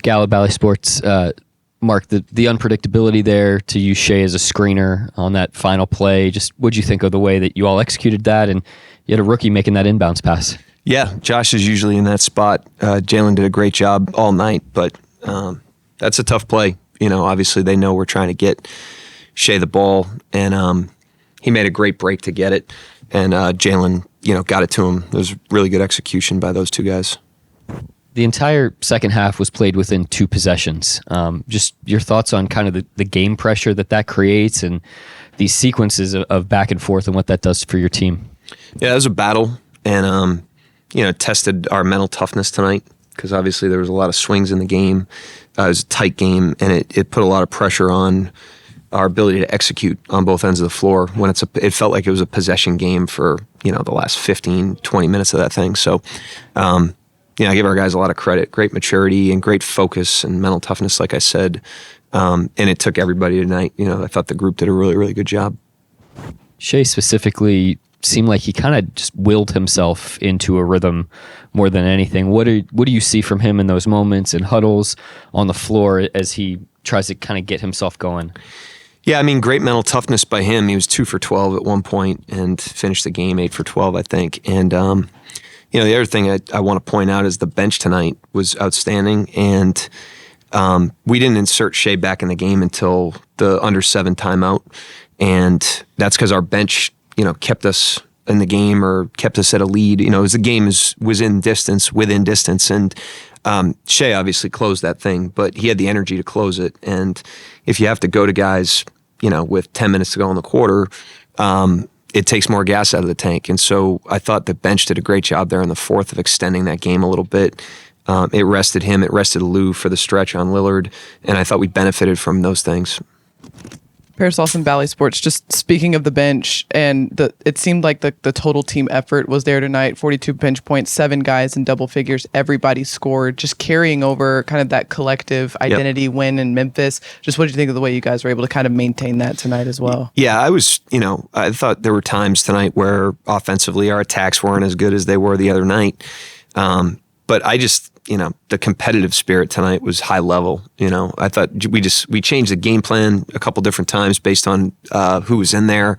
Gallup Valley Sports. Mark, the unpredictability there to use Shai as a screener on that final play. Just what'd you think of the way that you all executed that? And you had a rookie making that inbounds pass. Yeah, Josh is usually in that spot. Jalen did a great job all night, but that's a tough play. Obviously they know we're trying to get Shai the ball, and he made a great break to get it. And Jalen, got it to him. It was really good execution by those two guys. The entire second half was played within 2 possessions. Just your thoughts on kind of the game pressure that creates and these sequences of back and forth and what that does for your team. Yeah, it was a battle, and tested our mental toughness tonight because obviously there was a lot of swings in the game. It was a tight game, and it put a lot of pressure on our ability to execute on both ends of the floor when it felt like it was a possession game for the last 15, 20 minutes of that thing. So I give our guys a lot of credit, great maturity and great focus and mental toughness, like I said. And it took everybody tonight. I thought the group did a really, really good job. Shai specifically seemed like he kind of just willed himself into a rhythm more than anything. What do you see from him in those moments and huddles on the floor as he tries to kind of get himself going? Yeah, great mental toughness by him. He was 2 for 12 at one point and finished the game 8 for 12, I think. And the other thing I want to point out is the bench tonight was outstanding, and we didn't insert Shai back in the game until the under 7 timeout, and that's because our bench, kept us in the game or kept us at a lead. As the game was within distance, and Shai obviously closed that thing, but he had the energy to close it. And if you have to go to guys, with 10 minutes to go in the quarter, it takes more gas out of the tank. And so I thought the bench did a great job there in the fourth of extending that game a little bit. It rested him. It rested Lou for the stretch on Lillard. And I thought we benefited from those things. Paris Lawson Valley Sports, just speaking of the bench, and it seemed like the total team effort was there tonight. 42 bench points, 7 guys in double figures. Everybody scored, just carrying over kind of that collective identity win in Memphis. Just what did you think of the way you guys were able to kind of maintain that tonight as well? Yeah, I thought there were times tonight where offensively our attacks weren't as good as they were the other night. But I just, the competitive spirit tonight was high level. I thought we changed the game plan a couple different times based on who was in there.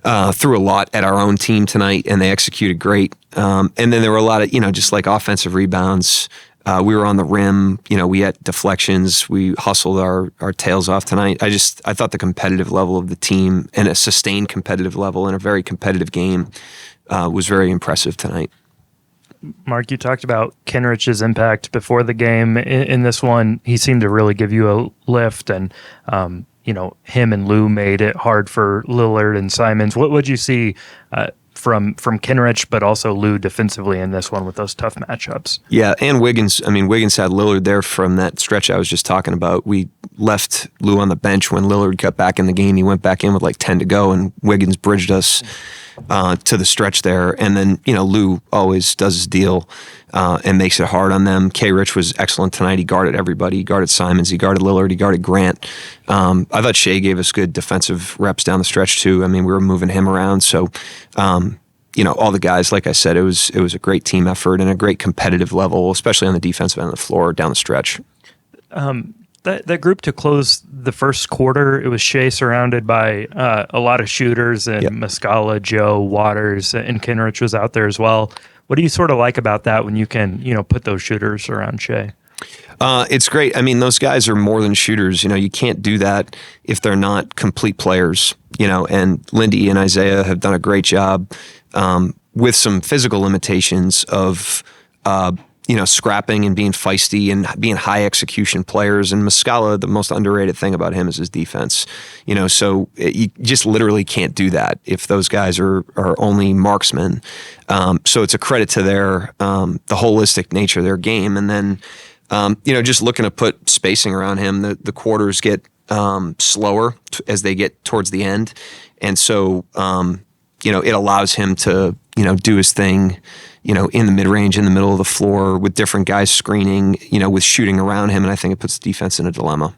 Threw a lot at our own team tonight, and they executed great. And then there were a lot of, just like offensive rebounds. We were on the rim. We had deflections. We hustled our tails off tonight. I thought the competitive level of the team and a sustained competitive level in a very competitive game was very impressive tonight. Mark, you talked about Kenrich's impact before the game. In this one, he seemed to really give you a lift, and him and Lou made it hard for Lillard and Simons. What would you see from Kenrich, but also Lou defensively in this one with those tough matchups? Yeah, and Wiggins. Wiggins had Lillard there from that stretch I was just talking about. We left Lou on the bench when Lillard got back in the game. He went back in with like 10 to go, and Wiggins bridged us to the stretch there. And then, Lou always does his deal and makes it hard on them. Kenrich was excellent tonight. He guarded everybody. He guarded Simons. He guarded Lillard. He guarded Grant. I thought Shai gave us good defensive reps down the stretch too. We were moving him around. So, all the guys, like I said, it was a great team effort and a great competitive level, especially on the defensive end of the floor down the stretch. That group to close the first quarter, it was Shai surrounded by a lot of shooters, and Muscala, Joe, Waters, and Kenrich was out there as well. What do you sort of like about that when you can, put those shooters around Shai? It's great. Those guys are more than shooters. You can't do that if they're not complete players. And Lindy and Isaiah have done a great job with some physical limitations of scrapping and being feisty and being high execution players. And Muscala, the most underrated thing about him is his defense. So you just literally can't do that if those guys are only marksmen. So it's a credit to their the holistic nature of their game. And then just looking to put spacing around him, the quarters get slower as they get towards the end, and so it allows him to do his thing. In the mid-range, in the middle of the floor, with different guys screening, with shooting around him, and I think it puts the defense in a dilemma.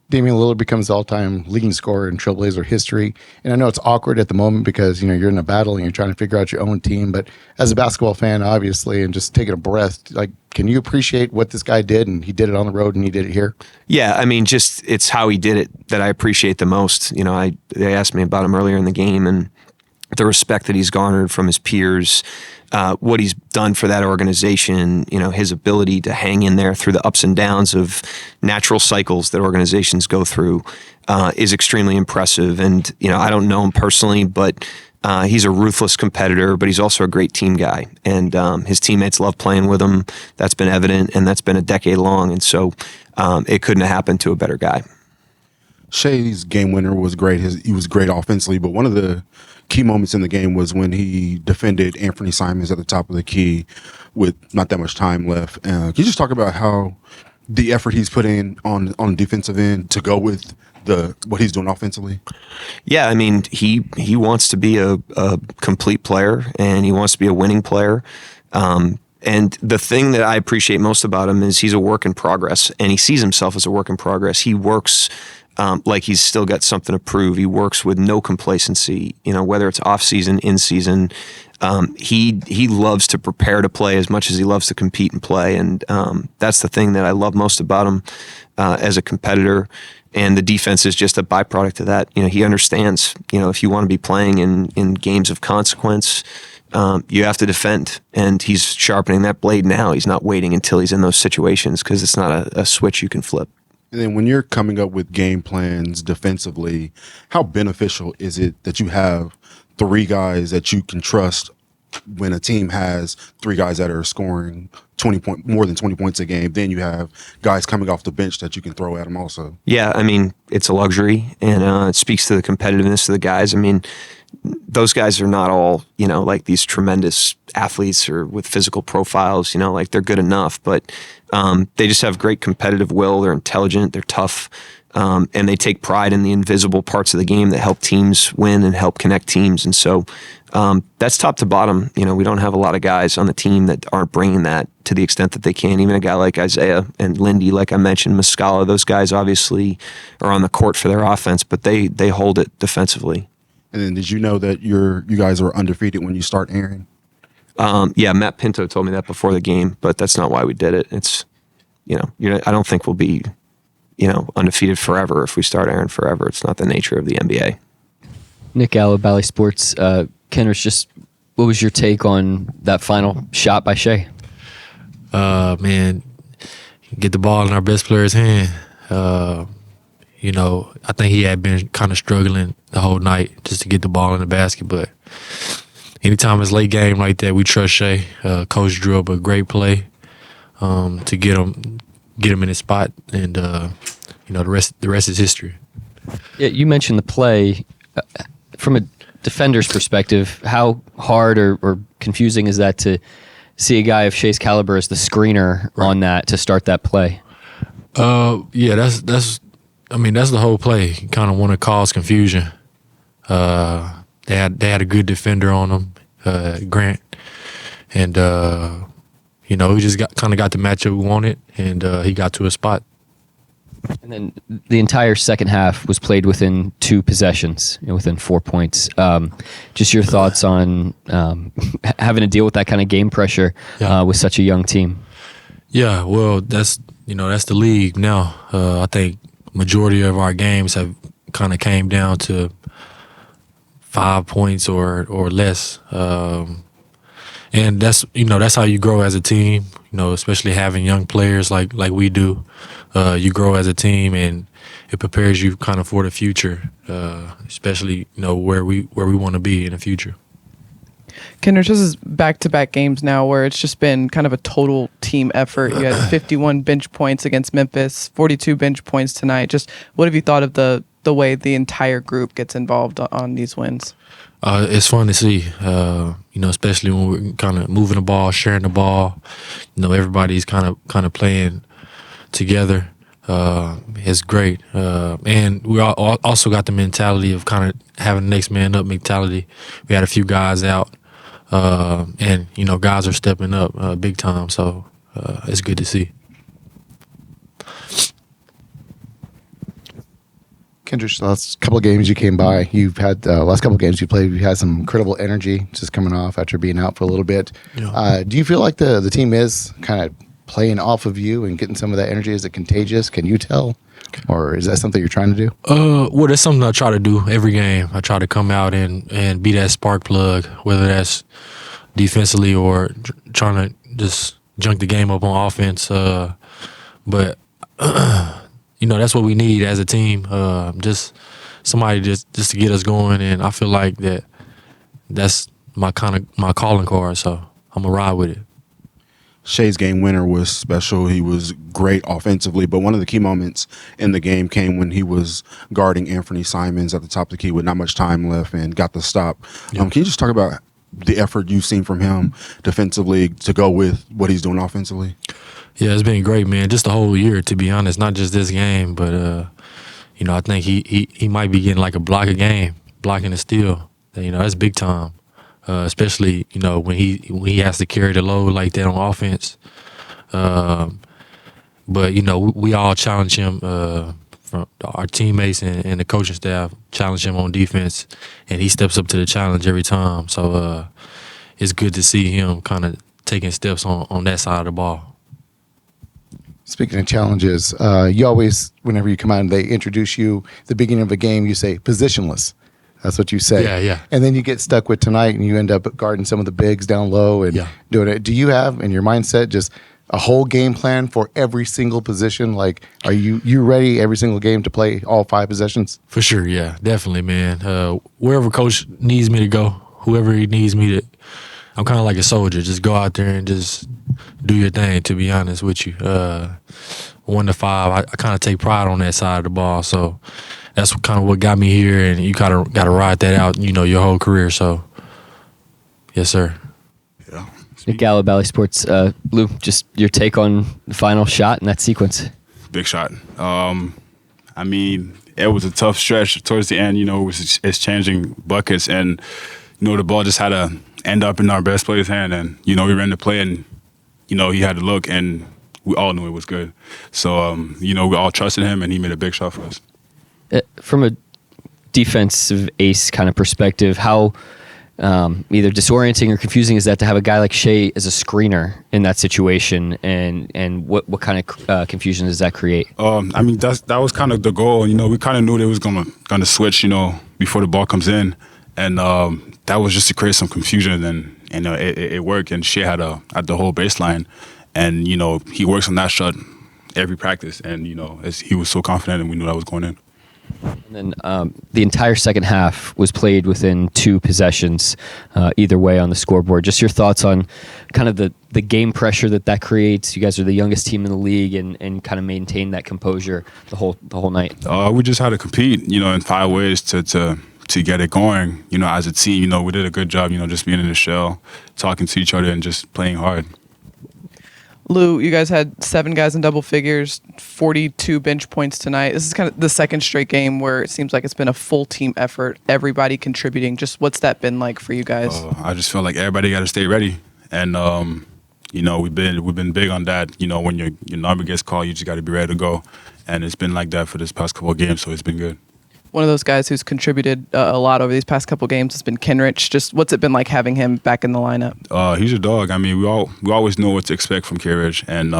Damian Lillard becomes the all-time leading scorer in Trailblazer history. And I know it's awkward at the moment because, you're in a battle and you're trying to figure out your own team. But as a basketball fan, obviously, and just taking a breath, like, can you appreciate what this guy did? And he did it on the road and he did it here. Yeah, I mean, just it's how he did it that I appreciate the most. They asked me about him earlier in the game, and the respect that he's garnered from his peers, what he's done for that organization, his ability to hang in there through the ups and downs of natural cycles that organizations go through is extremely impressive. And, I don't know him personally, but he's a ruthless competitor, but he's also a great team guy. And his teammates love playing with him. That's been evident, and that's been a decade long. And so it couldn't have happened to a better guy. Shai's game winner was great. He was great offensively, but one of the key moments in the game was when he defended Anthony Simons at the top of the key with not that much time left. Can you just talk about how the effort he's put in on the defensive end to go with what he's doing offensively? Yeah, I mean, he wants to be a complete player, and he wants to be a winning player. And the thing that I appreciate most about him is he's a work in progress, and he sees himself as a work in progress. He works like he's still got something to prove. He works with no complacency, whether it's off season, in season. He loves to prepare to play as much as he loves to compete and play. And that's the thing that I love most about him as a competitor. And the defense is just a byproduct of that. He understands, if you want to be playing in games of consequence, you have to defend. And he's sharpening that blade now. He's not waiting until he's in those situations because it's not a switch you can flip. And then when you're coming up with game plans defensively, how beneficial is it that you have three guys that you can trust when a team has three guys that are scoring more than 20 points a game? Then you have guys coming off the bench that you can throw at them also. Yeah, I mean, it's a luxury, and it speaks to the competitiveness of the guys. I mean, those guys are not all, like these tremendous athletes or with physical profiles, like they're good enough, but they just have great competitive will. They're intelligent, they're tough, and they take pride in the invisible parts of the game that help teams win and help connect teams. And so that's top to bottom. We don't have a lot of guys on the team that aren't bringing that to the extent that they can. Even a guy like Isaiah and Lindy, like I mentioned, Muscala, those guys obviously are on the court for their offense, but they hold it defensively. And then did you know that you guys are undefeated when you start Aaron? Yeah, Matt Pinto told me that before the game, but that's not why we did it. It's, I don't think we'll be, undefeated forever if we start Aaron forever. It's not the nature of the NBA. Nick Gallo, Bally Sports. Kenrich, just what was your take on that final shot by Shai? Man, get the ball in our best player's hand. I think he had been kind of struggling the whole night just to get the ball in the basket. But anytime it's late game like that, we trust Shai. Coach drew up a great play to get him in his spot, and the rest is history. Yeah, you mentioned the play. From a defender's perspective, how hard or confusing is that to see a guy of Shai's caliber as the screener on that to start that play? Yeah, that's the whole play. Kind of want to cause confusion. They had a good defender on them, Grant, and he just got the matchup we wanted, and he got to a spot. And then the entire second half was played within 2 possessions, within 4 points. Just your thoughts on having to deal with that kind of game pressure with such a young team. Yeah, well, that's the league now. I think majority of our games have kind of came down to 5 points or less, and that's how you grow as a team. Especially having young players like we do, you grow as a team, and it prepares you kind of for the future, especially where we want to be in the future. Kenrich, this is back-to-back games now where it's just been kind of a total team effort. You had 51 bench points against Memphis, 42 bench points tonight. Just what have you thought of the way the entire group gets involved on these wins? It's fun to see, especially when we're kind of moving the ball, sharing the ball. Everybody's kind of playing together. It's great, and we also got the mentality of kind of having the next man up mentality. We had a few guys out, and guys are stepping up big time. So it's good to see. Kenrich, last couple of games you came by, you've had last couple of games you played, you've had some incredible energy just coming off after being out for a little bit. Yeah. Do you feel like the team is kind of playing off of you and getting some of that energy? Is it contagious? Can you tell? Or is that something you're trying to do? Well, that's something I try to do every game. I try to come out and be that spark plug, whether that's defensively or trying to just junk the game up on offense. But that's what we need as a team. Just somebody just to get us going, and I feel like that's my calling card. So I'm gonna ride with it. Shai's game winner was special. He was great offensively, but one of the key moments in the game came when he was guarding Anthony Simons at the top of the key with not much time left and got the stop. Yeah. Can you just talk about the effort you've seen from him defensively to go with what he's doing offensively? Yeah, it's been great, man. Just the whole year, to be honest. Not just this game, but I think he might be getting like a block a game, blocking a steal. That's big time. Especially when he has to carry the load like that on offense. But we all challenge him from our teammates and the coaching staff challenge him on defense, and he steps up to the challenge every time. So it's good to see him kind of taking steps on that side of the ball. Speaking of challenges, you always, whenever you come out and they introduce you, the beginning of a game, you say positionless. That's what you say. Yeah. And then you get stuck with tonight and you end up guarding some of the bigs down low and doing it. Do you have in your mindset just a whole game plan for every single position? Like, are you ready every single game to play all 5 possessions? For sure, yeah, definitely, man. Wherever coach needs me to go, whoever he needs me to, I'm kind of like a soldier. Just go out there and just do your thing, to be honest with you. 1 to 5, I kind of take pride on that side of the ball. So that's kind of what got me here, and you kind of got to ride that out, your whole career. So, yes, sir. Yeah. Nick Gallo, Valley Sports. Lou, just your take on the final shot in that sequence. Big shot. It was a tough stretch towards the end. It was exchanging buckets, and the ball just had to end up in our best player's hand, and we ran the play, and he had to look, and we all knew it was good. So we all trusted him, and he made a big shot for us. From a defensive ace kind of perspective, how either disorienting or confusing is that to have a guy like Shai as a screener in that situation, and what kind of confusion does that create? That was kind of the goal. We kind of knew they was gonna switch, before the ball comes in, and that was just to create some confusion, and it worked. And Shai had the whole baseline, and he works on that shot every practice, and he was so confident, and we knew that was going in. And then the entire second half was played within 2 possessions, either way on the scoreboard. Just your thoughts on kind of the game pressure that creates. You guys are the youngest team in the league, and kind of maintain that composure the whole night. We just had to compete, in 5 ways to get it going. As a team, we did a good job, just being in the shell, talking to each other, and just playing hard. Lou, you guys had 7 guys in double figures, 42 bench points tonight. This is kind of the second straight game where it seems like it's been a full team effort, everybody contributing. Just what's that been like for you guys? I just feel like everybody got to stay ready, and we've been big on that. When your number gets called, you just got to be ready to go, and it's been like that for this past couple of games, so it's been good. One of those guys who's contributed a lot over these past couple games has been Kenrich. Just what's it been like having him back in the lineup? He's a dog. We always know what to expect from Kenrich, and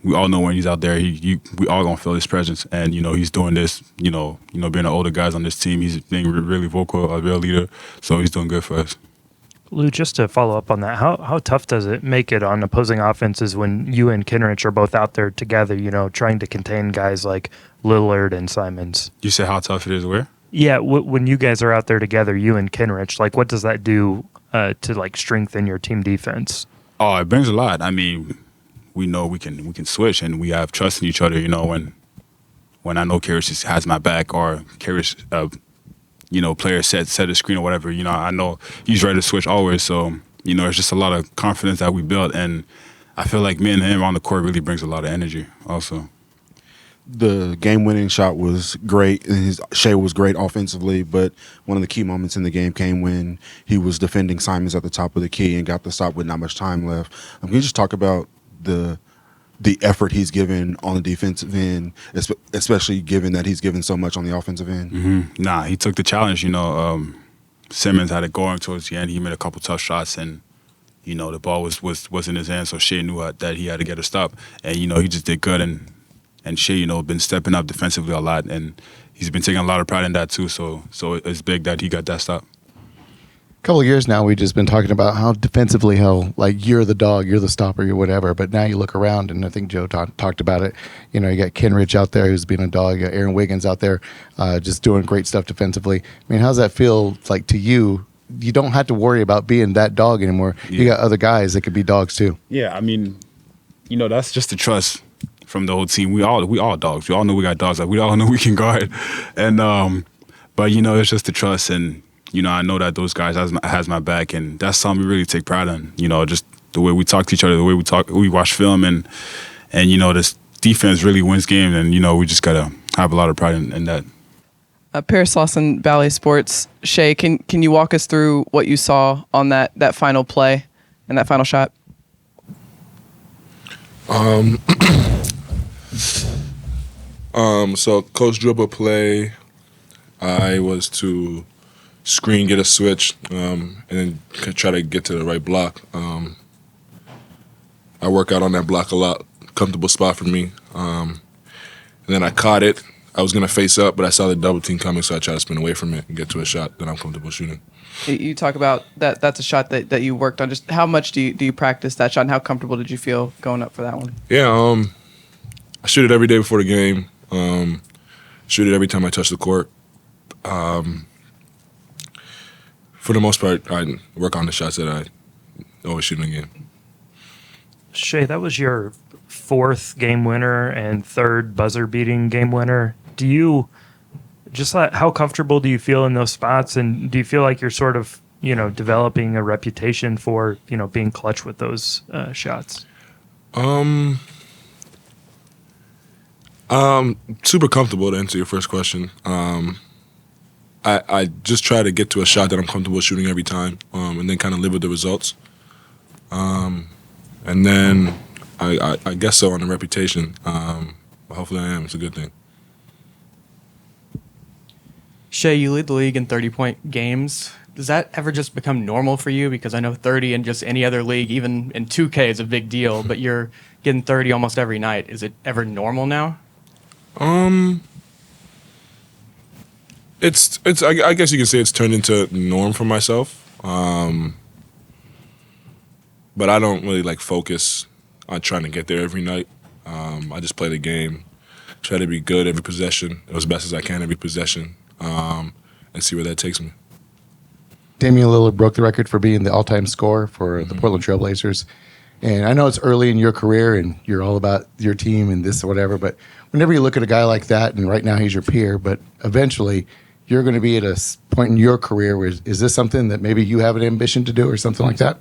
we all know when he's out there, we all gonna feel his presence. And he's doing this. Being the older guys on this team, he's being really vocal, a real leader. So he's doing good for us. Lou, just to follow up on that, how tough does it make it on opposing offenses when you and Kenrich are both out there together, trying to contain guys like Lillard and Simons? You said how tough it is where? Yeah, when you guys are out there together, you and Kenrich, what does that do to strengthen your team defense? Oh, it brings a lot. We know we can switch, and we have trust in each other. When I know Kenrich has my back, or Kenrich player set a screen or whatever, I know he's ready to switch always. So, it's just a lot of confidence that we built. And I feel like me and him on the court really brings a lot of energy also. The game-winning shot was great, and Shai was great offensively, but one of the key moments in the game came when he was defending Simons at the top of the key and got the stop with not much time left. Can you just talk about the the effort he's given on the defensive end, especially given that he's given so much on the offensive end? Mm-hmm. Nah, he took the challenge. Simmons had it going towards the end. He made a couple tough shots, and the ball was in his hand. So Shai knew that he had to get a stop, and he just did good. And Shai, been stepping up defensively a lot, and he's been taking a lot of pride in that too. So it's big that he got that stop. Couple of years now, we've just been talking about how defensively, how like you're the dog, you're the stopper, you're whatever. But now you look around, and I think Joe talked about it. You got Kenrich out there who's being a dog. You got Aaron Wiggins out there, just doing great stuff defensively. I mean, how's that feel like to you? You don't have to worry about being that dog anymore. Yeah. You got other guys that could be dogs too. Yeah, I mean, that's just the trust from the whole team. We all dogs. We all know we got dogs. Like we all know we can guard, and but it's just the trust and. I know that those guys has my back, and that's something we really take pride in. Just the way we talk to each other, the way we watch film, and this defense really wins games, and we just gotta have a lot of pride in that. Paris Lawson, Bally Sports. Shai, can you walk us through what you saw on that final play and that final shot? So coach drew up a play. I was to screen, get a switch, and then try to get to the right block. I work out on that block a lot. Comfortable spot for me. And then I caught it. I was going to face up, but I saw the double team coming, so I tried to spin away from it and get to a shot that I'm comfortable shooting. You talk about that's a shot that you worked on. Just how much do you practice that shot, and how comfortable did you feel going up for that one? Yeah, I shoot it every day before the game. Shoot it every time I touch the court. For the most part, I work on the shots that I always shoot in the game. Shai, that was your 4th game winner and 3rd buzzer-beating game winner. Do you how comfortable do you feel in those spots, and do you feel like you're sort of developing a reputation for being clutch with those shots? Super comfortable to answer your first question. I just try to get to a shot that I'm comfortable shooting every time, and then kind of live with the results. And then I guess so on the reputation. Hopefully I am. It's a good thing. Shai, you lead the league in 30-point games. Does that ever just become normal for you? Because I know 30 in just any other league, even in 2K, is a big deal, but you're getting 30 almost every night. Is it ever normal now? It's I guess you can say it's turned into norm for myself. But I don't really focus on trying to get there every night. I just play the game, try to be good every possession, as best as I can every possession, and see where that takes me. Damian Lillard broke the record for being the all-time scorer for the Portland Trail Blazers. And I know it's early in your career and you're all about your team and this or whatever, but whenever you look at a guy like that, and right now he's your peer, but eventually you're going to be at a point in your career where is this something that maybe you have an ambition to do or something like that?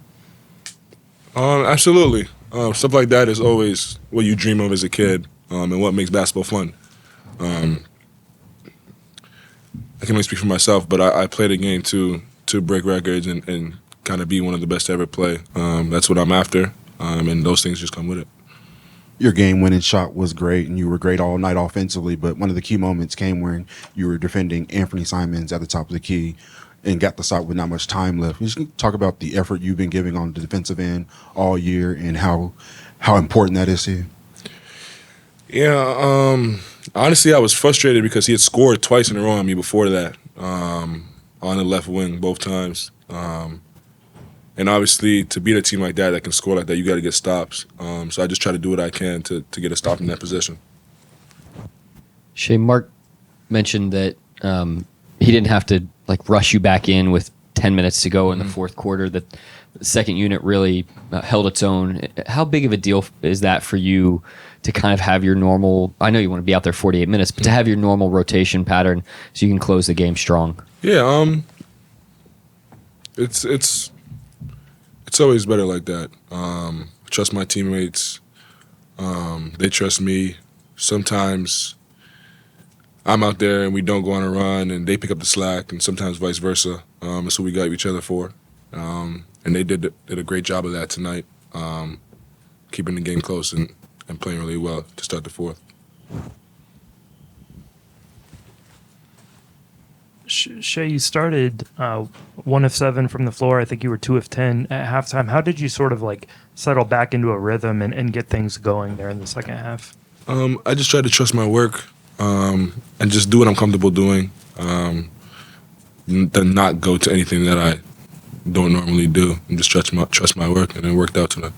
Absolutely. Stuff like that is always what you dream of as a kid, and what makes basketball fun. I can only speak for myself, but I play the game to break records and kind of be one of the best to ever play. That's what I'm after, and those things just come with it. Your game-winning shot was great, and you were great all night offensively, but one of the key moments came when you were defending Anthony Simons at the top of the key and got the shot with not much time left. Just talk about the effort you've been giving on the defensive end all year and how important that is to you. Yeah, honestly, I was frustrated because he had scored twice in a row on me before that, on the left wing both times. And obviously, to beat a team like that can score like that, you got to get stops. So I just try to do what I can to get a stop in that position. Shai, Mark mentioned that he didn't have to rush you back in with 10 minutes to go in the fourth quarter. That the second unit really held its own. How big of a deal is that for you to kind of have your normal? I know you want to be out there 48 minutes, but to have your normal rotation pattern so you can close the game strong. Yeah, it's always better like that. Trust my teammates. They trust me. Sometimes I'm out there and we don't go on a run and they pick up the slack, and sometimes vice versa. That's what we got each other for. And they did a great job of that tonight, keeping the game close. And and playing really well to start the fourth. Shai, you started 1 of 7 from the floor. I think you were 2 of 10 at halftime. How did you sort of like settle back into a rhythm and get things going there in the second half? I just try to trust my work and just do what I'm comfortable doing, then not go to anything that I don't normally do, and just trust my work, and it worked out tonight.